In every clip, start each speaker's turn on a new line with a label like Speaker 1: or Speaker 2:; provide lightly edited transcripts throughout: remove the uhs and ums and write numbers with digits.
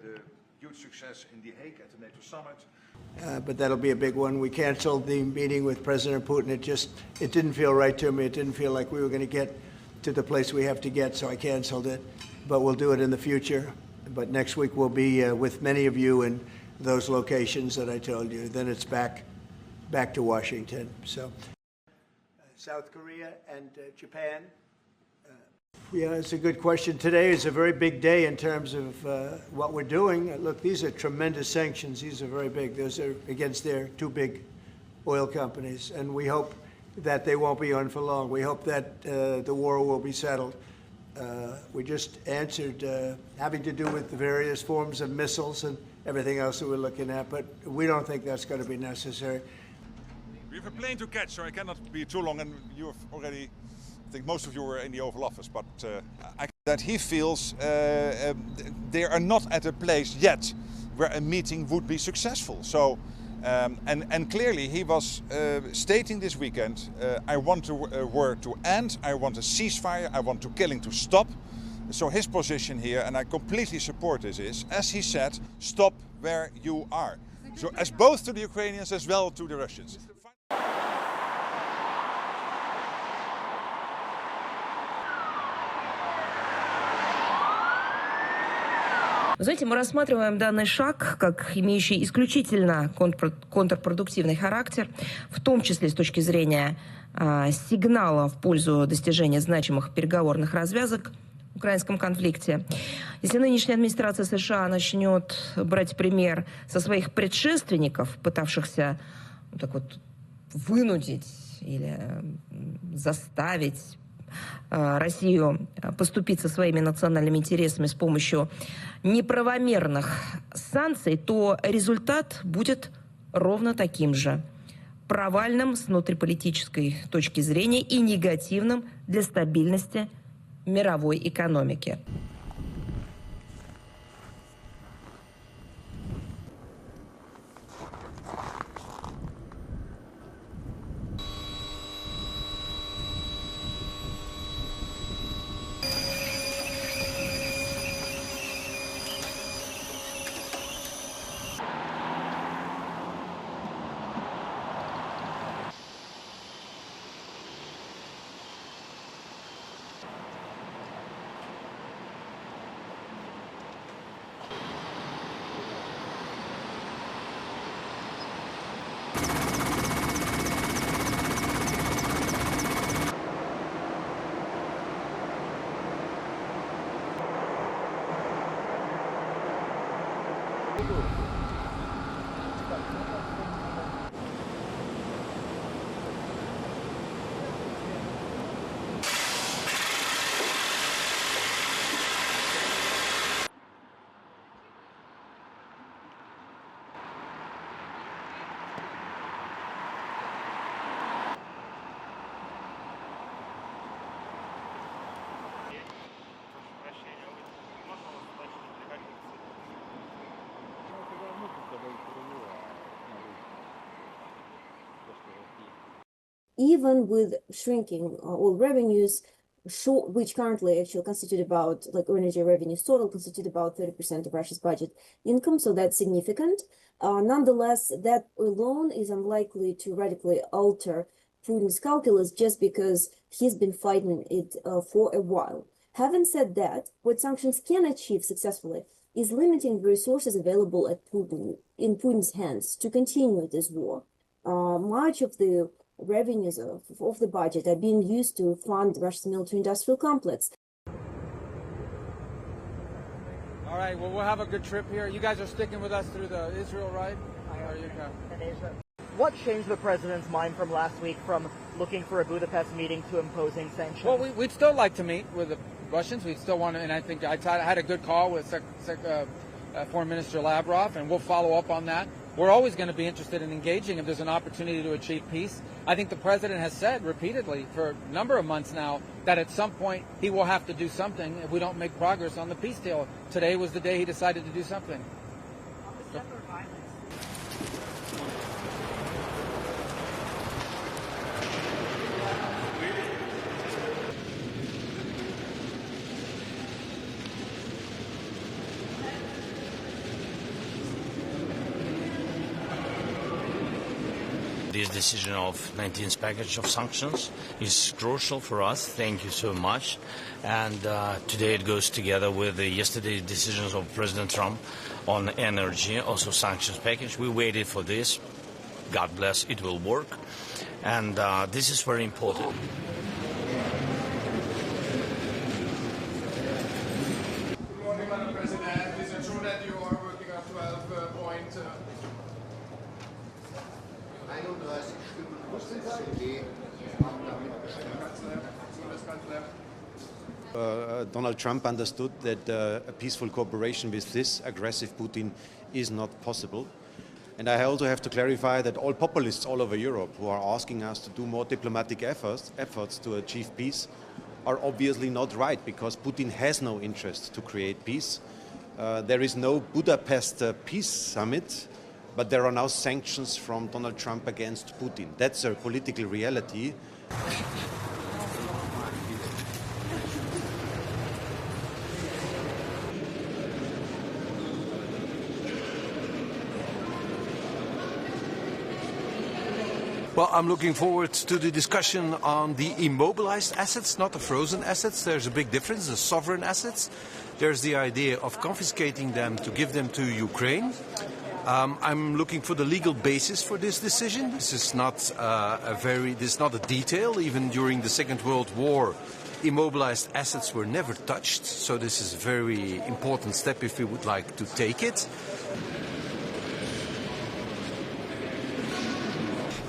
Speaker 1: the huge success in The Hague at the NATO summit.
Speaker 2: But that'll be a big one. We canceled the meeting with President Putin. It didn't feel right to me. It didn't feel like we were going to get to the place we have to get, so I canceled it. But we'll do it in the future. But next week we'll be with many of you in those locations that I told you. Then it's back to Washington. So South Korea and Japan. Yeah, it's a good question. Today is a very big day in terms of what we're doing. Look, these are tremendous sanctions. These are very big. Those are against their two big oil companies. And we hope that they won't be on for long. We hope that the war will be settled. We just answered having to do with the various forms of missiles and everything else that we're looking at. But we don't think that's going to be necessary.
Speaker 3: We have a plane to catch, so I cannot be too long. And you have already... I think most of you were in the Oval Office, but that he feels they are not at a place yet where a meeting would be successful. So, and clearly he was stating this weekend, I want the war to end, I want a ceasefire, I want the killing to stop. So his position here, and I completely support this, is, as he said, stop where you are. So as both to the Ukrainians as well to the Russians.
Speaker 4: Вы знаете, мы рассматриваем данный шаг как имеющий исключительно контрпродуктивный характер, в том числе с точки зрения сигнала в пользу достижения значимых переговорных развязок в украинском конфликте. Если нынешняя администрация США начнет брать пример со своих предшественников, пытавшихся так вот вынудить или заставить Россию поступиться своими национальными интересами с помощью неправомерных санкций, то результат будет ровно таким же. Провальным с внутриполитической точки зрения и негативным для стабильности мировой экономики.
Speaker 5: Even with shrinking oil revenues, which currently actually constitute about, like energy revenues total, constitute about 30% of Russia's budget income, so that's significant. Nonetheless, that alone is unlikely to radically alter Putin's calculus just because he's been fighting it for a while. Having said that, what sanctions can achieve successfully is limiting the resources available at in Putin's hands to continue this war. Much of the revenues of the budget are being used to fund Russia's military-industrial complex.
Speaker 6: All right, well, we'll have a good trip here. You guys are sticking with us through the Israel ride? There you go.
Speaker 7: What changed the president's mind from last week from looking for a Budapest meeting to imposing sanctions?
Speaker 6: Well, we'd still like to meet with the Russians. We'd still want to, and I think I had a good call with Foreign Minister Lavrov, and we'll follow up on that. We're always going to be interested in engaging if there's an opportunity to achieve peace. I think the president has said repeatedly for a number of months now that at some point he will have to do something if we don't make progress on the peace deal. Today was the day he decided to do something.
Speaker 8: this decision of 19th package of sanctions is crucial for us. Thank you so much. And today it goes together with the yesterday's decisions of President Trump on energy, also sanctions package. We waited for this. God bless, it will work. And this is very important.
Speaker 9: Good morning, Madam President. Is it true that you are working on 12-point...
Speaker 10: Donald Trump understood that a peaceful cooperation with this aggressive Putin is not possible. And I also have to clarify that all populists all over Europe who are asking us to do more diplomatic efforts to achieve peace are obviously not right, because Putin has no interest to create peace. There is no Budapest peace summit, but there are now sanctions from Donald Trump against Putin. That's a political reality.
Speaker 11: Well, I'm looking forward to the discussion on the immobilized assets, not the frozen assets. There's a big difference, the sovereign assets. There's the idea of confiscating them to give them to Ukraine. I'm looking for the legal basis for this decision. This is not a detail. Even during the Second World War, immobilized assets were never touched. So this is a very important step if we would like to take it.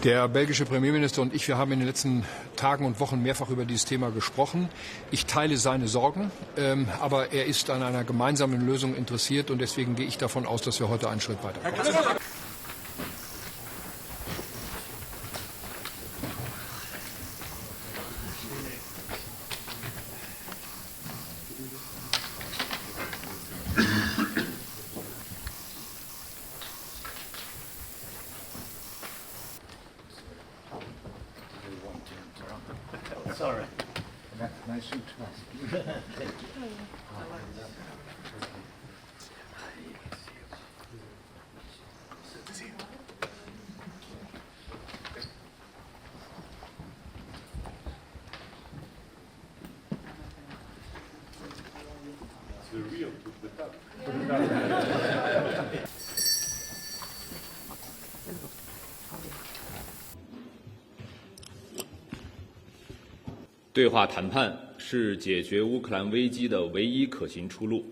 Speaker 12: Der belgische Premierminister und ich, wir haben in den letzten Tagen und Wochen mehrfach über dieses Thema gesprochen. Ich teile seine Sorgen, aber er ist an einer gemeinsamen Lösung interessiert und deswegen gehe ich davon aus, dass wir heute einen Schritt weiterkommen.
Speaker 13: Sorry. Nice suit. Thank you. The real took the top.
Speaker 14: 对话谈判是解决乌克兰危机的唯一可行出路，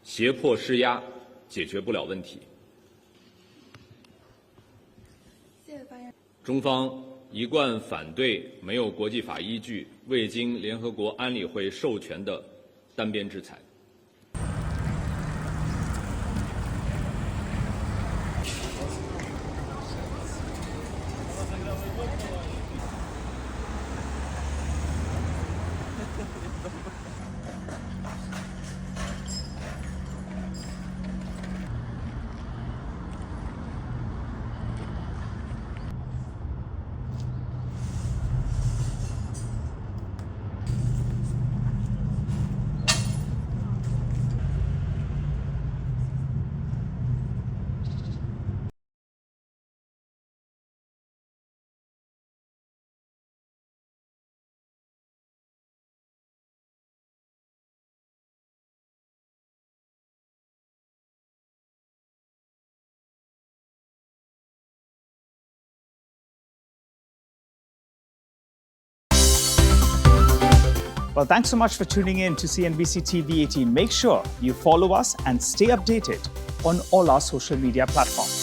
Speaker 14: 胁迫施压解决不了问题。中方一贯反对没有国际法依据、未经联合国安理会授权的单边制裁。
Speaker 15: Well, thanks so much for tuning in to CNBC TV 18. Make sure you follow us and stay updated on all our social media platforms.